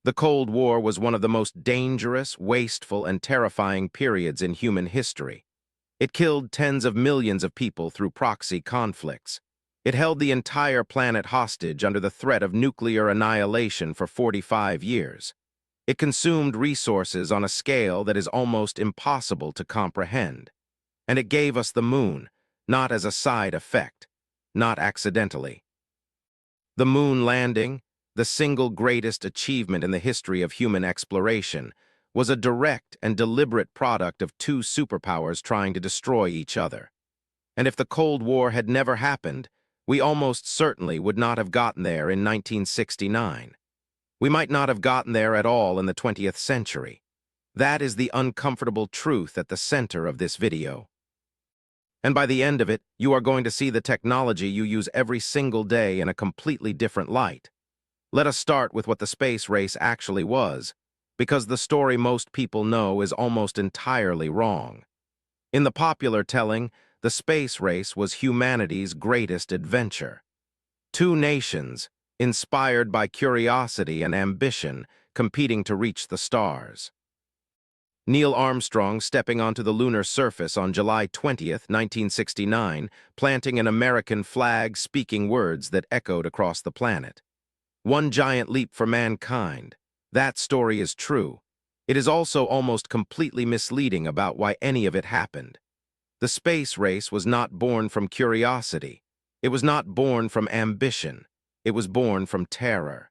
The Cold War was one of the most dangerous, wasteful, and terrifying periods in human history. It killed tens of millions of people through proxy conflicts. It held the entire planet hostage under the threat of nuclear annihilation for 45 years. It consumed resources on a scale that is almost impossible to comprehend. And it gave us the moon, not as a side effect, not accidentally. The moon landing, the single greatest achievement in the history of human exploration, was a direct and deliberate product of two superpowers trying to destroy each other. And if the Cold War had never happened, we almost certainly would not have gotten there in 1969. We might not have gotten there at all in the 20th century. That is the uncomfortable truth at the center of this video. And by the end of it, you are going to see the technology you use every single day in a completely different light. Let us start with what the space race actually was, because the story most people know is almost entirely wrong. In the popular telling, the space race was humanity's greatest adventure. Two nations, inspired by curiosity and ambition, competing to reach the stars. Neil Armstrong stepping onto the lunar surface on July 20th, 1969, planting an American flag, speaking words that echoed across the planet. One giant leap for mankind. That story is true. It is also almost completely misleading about why any of it happened. The space race was not born from curiosity. It was not born from ambition. It was born from terror.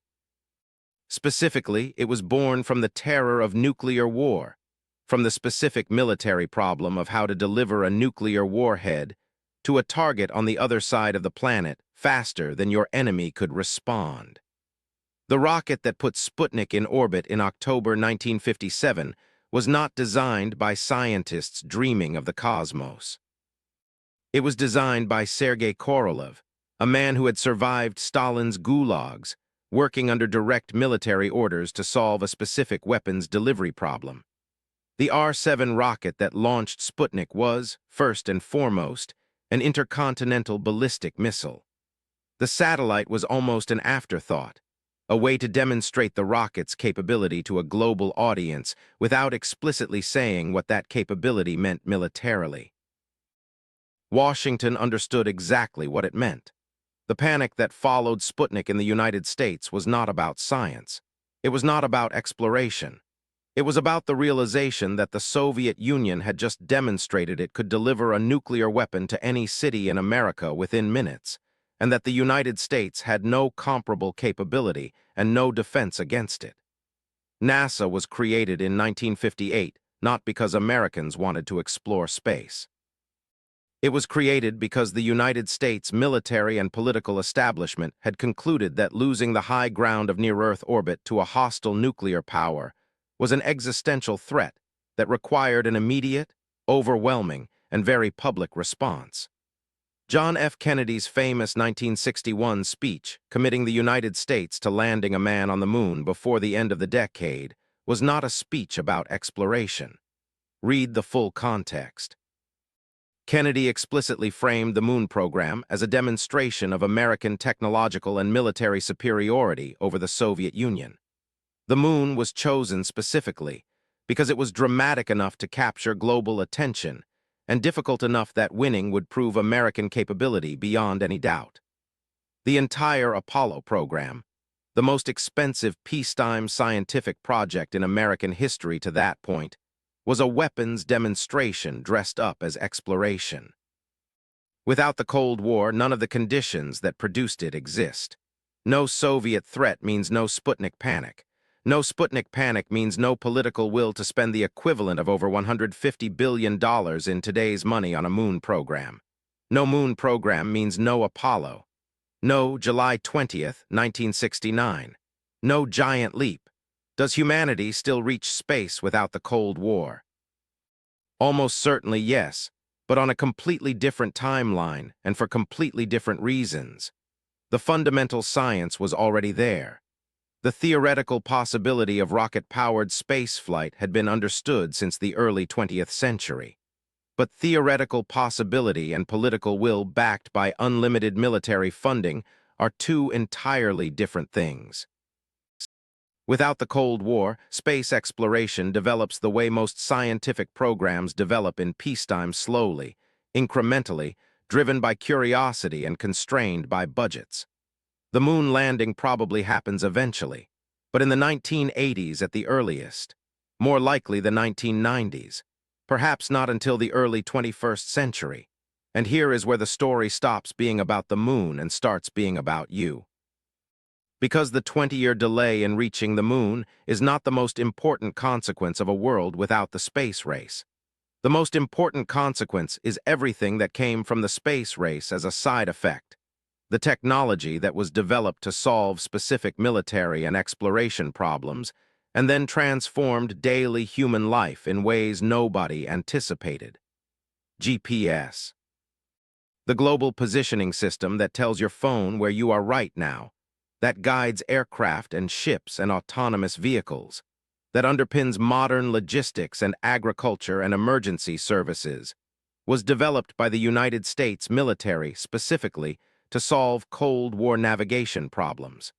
Specifically, it was born from the terror of nuclear war, from the specific military problem of how to deliver a nuclear warhead to a target on the other side of the planet faster than your enemy could respond. The rocket that put Sputnik in orbit in October 1957 was not designed by scientists dreaming of the cosmos. It was designed by Sergei Korolev, a man who had survived Stalin's gulags, working under direct military orders to solve a specific weapons delivery problem. The R-7 rocket that launched Sputnik was, first and foremost, an intercontinental ballistic missile. The satellite was almost an afterthought, a way to demonstrate the rocket's capability to a global audience without explicitly saying what that capability meant militarily. Washington understood exactly what it meant. The panic that followed Sputnik in the United States was not about science. It was not about exploration. It was about the realization that the Soviet Union had just demonstrated it could deliver a nuclear weapon to any city in America within minutes, and that the United States had no comparable capability and no defense against it. NASA was created in 1958, not because Americans wanted to explore space. It was created because the United States military and political establishment had concluded that losing the high ground of near-Earth orbit to a hostile nuclear power was an existential threat that required an immediate, overwhelming, and very public response. John F. Kennedy's famous 1961 speech committing the United States to landing a man on the moon before the end of the decade was not a speech about exploration. Read the full context. Kennedy explicitly framed the moon program as a demonstration of American technological and military superiority over the Soviet Union. The moon was chosen specifically because it was dramatic enough to capture global attention and difficult enough that winning would prove American capability beyond any doubt. The entire Apollo program, the most expensive peacetime scientific project in American history to that point, was a weapons demonstration dressed up as exploration. Without the Cold War, none of the conditions that produced it exist. No Soviet threat means no Sputnik panic. No Sputnik panic means no political will to spend the equivalent of over $150 billion in today's money on a moon program. No moon program means no Apollo. No July 20th, 1969. No giant leap. Does humanity still reach space without the Cold War? Almost certainly yes, but on a completely different timeline and for completely different reasons. The fundamental science was already there. The theoretical possibility of rocket-powered spaceflight had been understood since the early 20th century. But theoretical possibility and political will backed by unlimited military funding are two entirely different things. Without the Cold War, space exploration develops the way most scientific programs develop in peacetime, slowly, incrementally, driven by curiosity and constrained by budgets. The moon landing probably happens eventually, but in the 1980s at the earliest, more likely the 1990s, perhaps not until the early 21st century. And here is where the story stops being about the moon and starts being about you. Because the 20-year delay in reaching the moon is not the most important consequence of a world without the space race. The most important consequence is everything that came from the space race as a side effect. The technology that was developed to solve specific military and exploration problems, and then transformed daily human life in ways nobody anticipated. GPS. The global positioning system that tells your phone where you are right now, that guides aircraft and ships and autonomous vehicles, that underpins modern logistics and agriculture and emergency services, was developed by the United States military specifically to solve Cold War navigation problems.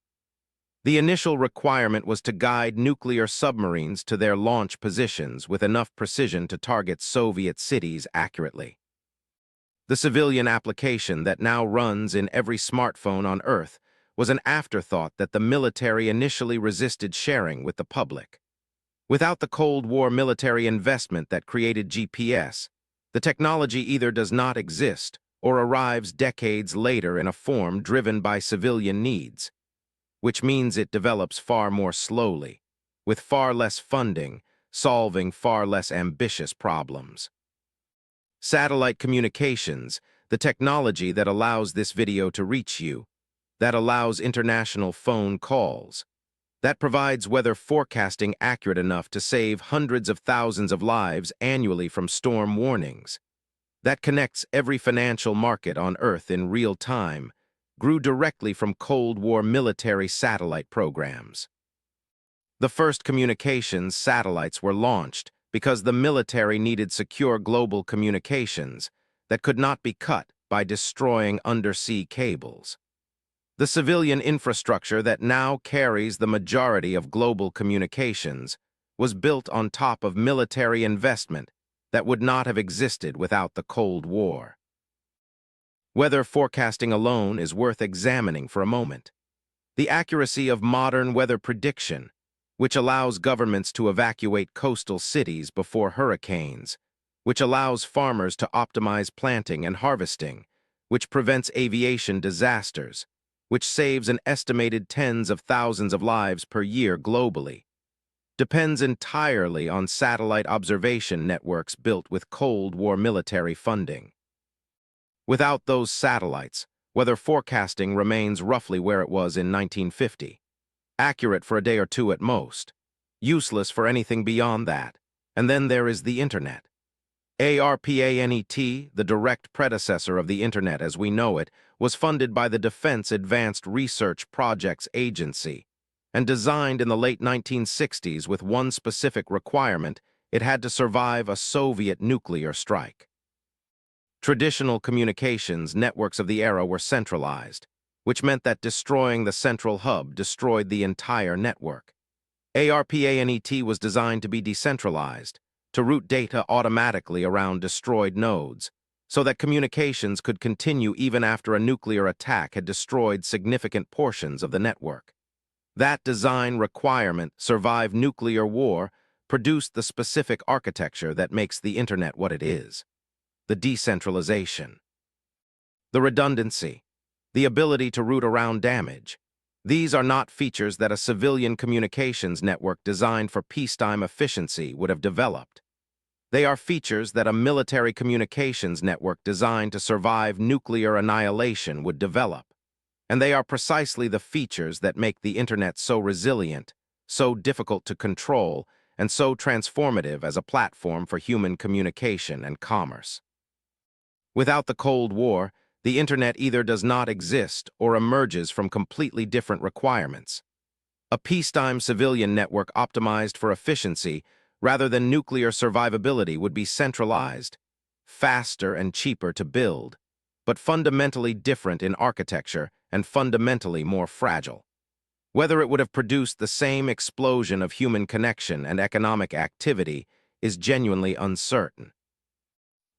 The initial requirement was to guide nuclear submarines to their launch positions with enough precision to target Soviet cities accurately. The civilian application that now runs in every smartphone on Earth was an afterthought that the military initially resisted sharing with the public. Without the Cold War military investment that created GPS, the technology either does not exist or arrives decades later in a form driven by civilian needs, which means it develops far more slowly, with far less funding, solving far less ambitious problems. Satellite communications, the technology that allows this video to reach you, that allows international phone calls, that provides weather forecasting accurate enough to save hundreds of thousands of lives annually from storm warnings, that connects every financial market on Earth in real time, grew directly from Cold War military satellite programs. The first communications satellites were launched because the military needed secure global communications that could not be cut by destroying undersea cables. The civilian infrastructure that now carries the majority of global communications was built on top of military investment that would not have existed without the Cold War. Weather forecasting alone is worth examining for a moment. The accuracy of modern weather prediction, which allows governments to evacuate coastal cities before hurricanes, which allows farmers to optimize planting and harvesting, which prevents aviation disasters, which saves an estimated tens of thousands of lives per year globally, depends entirely on satellite observation networks built with Cold War military funding. Without those satellites, weather forecasting remains roughly where it was in 1950, accurate for a day or two at most, useless for anything beyond that. And then there is the Internet. ARPANET, the direct predecessor of the Internet as we know it, was funded by the Defense Advanced Research Projects Agency and designed in the late 1960s with one specific requirement: it had to survive a Soviet nuclear strike. Traditional communications networks of the era were centralized, which meant that destroying the central hub destroyed the entire network. ARPANET was designed to be decentralized, to route data automatically around destroyed nodes, so that communications could continue even after a nuclear attack had destroyed significant portions of the network. That design requirement, survive nuclear war, produced the specific architecture that makes the Internet what it is. The decentralization. The redundancy. The ability to route around damage. These are not features that a civilian communications network designed for peacetime efficiency would have developed. They are features that a military communications network designed to survive nuclear annihilation would develop. And they are precisely the features that make the Internet so resilient, so difficult to control, and so transformative as a platform for human communication and commerce. Without the Cold War, the Internet either does not exist or emerges from completely different requirements. A peacetime civilian network optimized for efficiency rather than nuclear survivability would be centralized, faster and cheaper to build, but fundamentally different in architecture and fundamentally more fragile. Whether it would have produced the same explosion of human connection and economic activity is genuinely uncertain.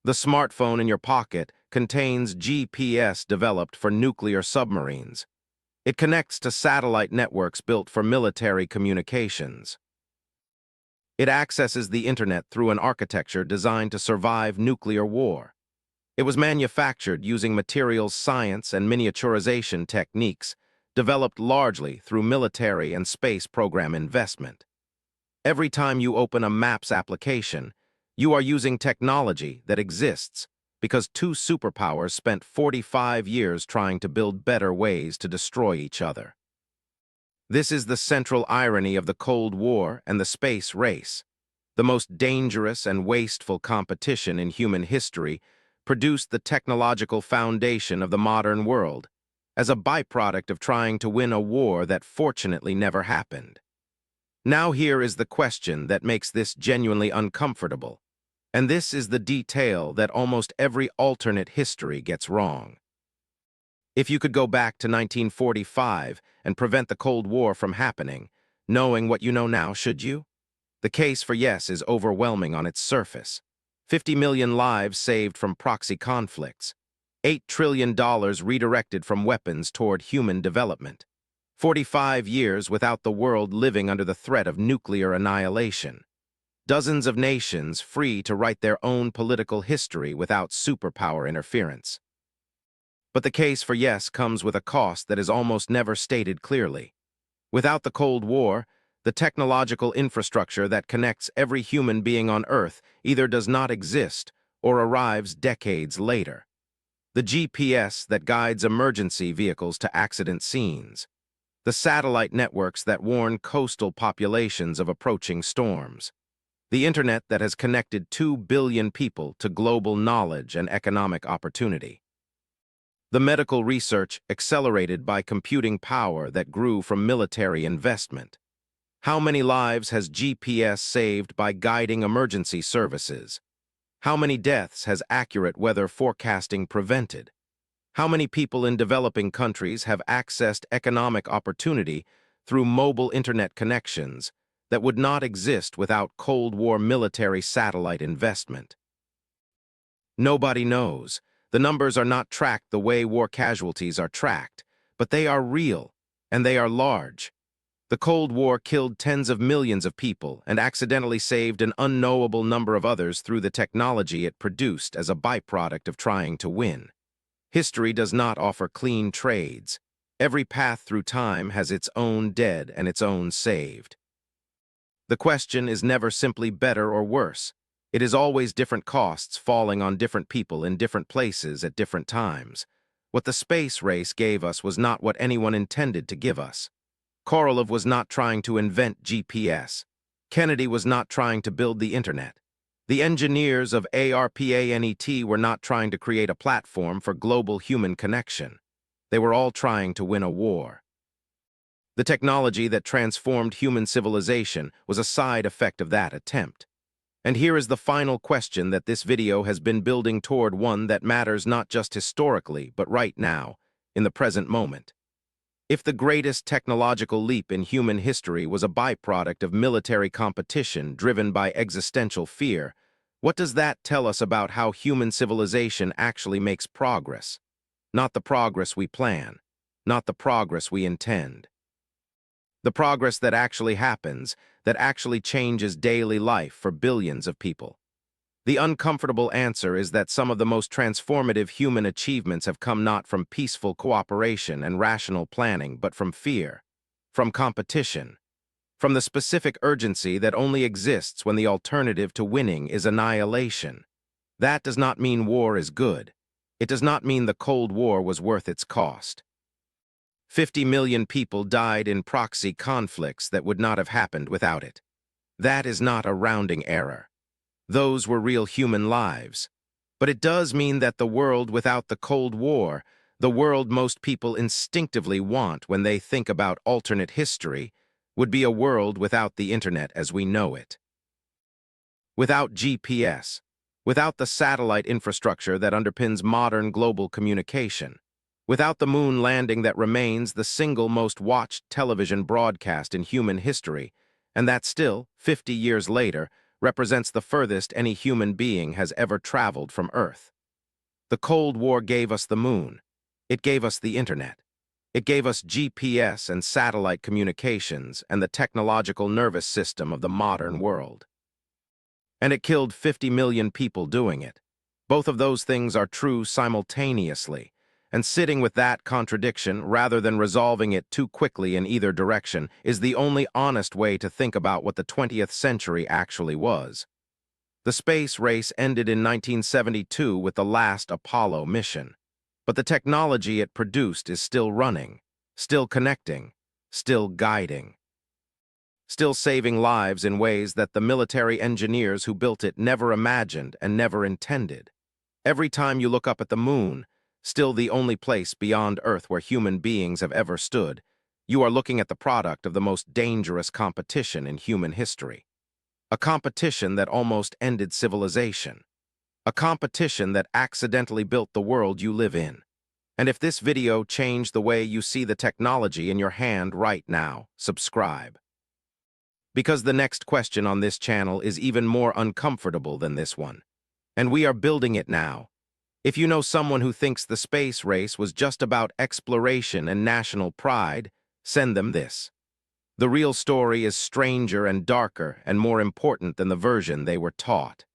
The smartphone in your pocket contains GPS developed for nuclear submarines. It connects to satellite networks built for military communications. It accesses the internet through an architecture designed to survive nuclear war. It was manufactured using materials science and miniaturization techniques developed largely through military and space program investment. Every time you open a Maps application, you are using technology that exists because two superpowers spent 45 years trying to build better ways to destroy each other. This is the central irony of the Cold War and the space race. The most dangerous and wasteful competition in human history produced the technological foundation of the modern world as a byproduct of trying to win a war that fortunately never happened. Now here is the question that makes this genuinely uncomfortable, and this is the detail that almost every alternate history gets wrong. If you could go back to 1945 and prevent the Cold War from happening, knowing what you know now, should you? The case for yes is overwhelming on its surface. 50 million lives saved from proxy conflicts. $8 trillion redirected from weapons toward human development. 45 years without the world living under the threat of nuclear annihilation. Dozens of nations free to write their own political history without superpower interference. But the case for yes comes with a cost that is almost never stated clearly. Without the Cold War, the technological infrastructure that connects every human being on Earth either does not exist or arrives decades later. The GPS that guides emergency vehicles to accident scenes. The satellite networks that warn coastal populations of approaching storms. The internet that has connected 2 billion people to global knowledge and economic opportunity. The medical research accelerated by computing power that grew from military investment. How many lives has GPS saved by guiding emergency services? How many deaths has accurate weather forecasting prevented? How many people in developing countries have accessed economic opportunity through mobile internet connections that would not exist without Cold War military satellite investment? Nobody knows. The numbers are not tracked the way war casualties are tracked, but they are real, and they are large. The Cold War killed tens of millions of people and accidentally saved an unknowable number of others through the technology it produced as a byproduct of trying to win. History does not offer clean trades. Every path through time has its own dead and its own saved. The question is never simply better or worse. It is always different costs falling on different people in different places at different times. What the space race gave us was not what anyone intended to give us. Korolev was not trying to invent GPS. Kennedy was not trying to build the internet. The engineers of ARPANET were not trying to create a platform for global human connection. They were all trying to win a war. The technology that transformed human civilization was a side effect of that attempt. And here is the final question that this video has been building toward, one that matters not just historically, but right now, in the present moment. If the greatest technological leap in human history was a byproduct of military competition driven by existential fear, what does that tell us about how human civilization actually makes progress? Not the progress we plan, not the progress we intend. The progress that actually happens, that actually changes daily life for billions of people. The uncomfortable answer is that some of the most transformative human achievements have come not from peaceful cooperation and rational planning, but from fear, from competition, from the specific urgency that only exists when the alternative to winning is annihilation. That does not mean war is good. It does not mean the Cold War was worth its cost. 50 million people died in proxy conflicts that would not have happened without it. That is not a rounding error. Those were real human lives. But it does mean that the world without the Cold War, the world most people instinctively want when they think about alternate history, would be a world without the internet as we know it. Without GPS, without the satellite infrastructure that underpins modern global communication, Without the moon landing, that remains the single most watched television broadcast in human history, and that still, 50 years later, represents the furthest any human being has ever traveled from Earth. The Cold War gave us the moon. It gave us the internet. It gave us GPS and satellite communications and the technological nervous system of the modern world. And it killed 50 million people doing it. Both of those things are true simultaneously, and sitting with that contradiction rather than resolving it too quickly in either direction is the only honest way to think about what the 20th century actually was. The space race ended in 1972 with the last Apollo mission. But the technology it produced is still running, still connecting, still guiding, still saving lives in ways that the military engineers who built it never imagined and never intended. Every time you look up at the moon, still the only place beyond Earth where human beings have ever stood, you are looking at the product of the most dangerous competition in human history. A competition that almost ended civilization. A competition that accidentally built the world you live in. And if this video changed the way you see the technology in your hand right now, subscribe. Because the next question on this channel is even more uncomfortable than this one. And we are building it now. If you know someone who thinks the space race was just about exploration and national pride, send them this. The real story is stranger and darker and more important than the version they were taught.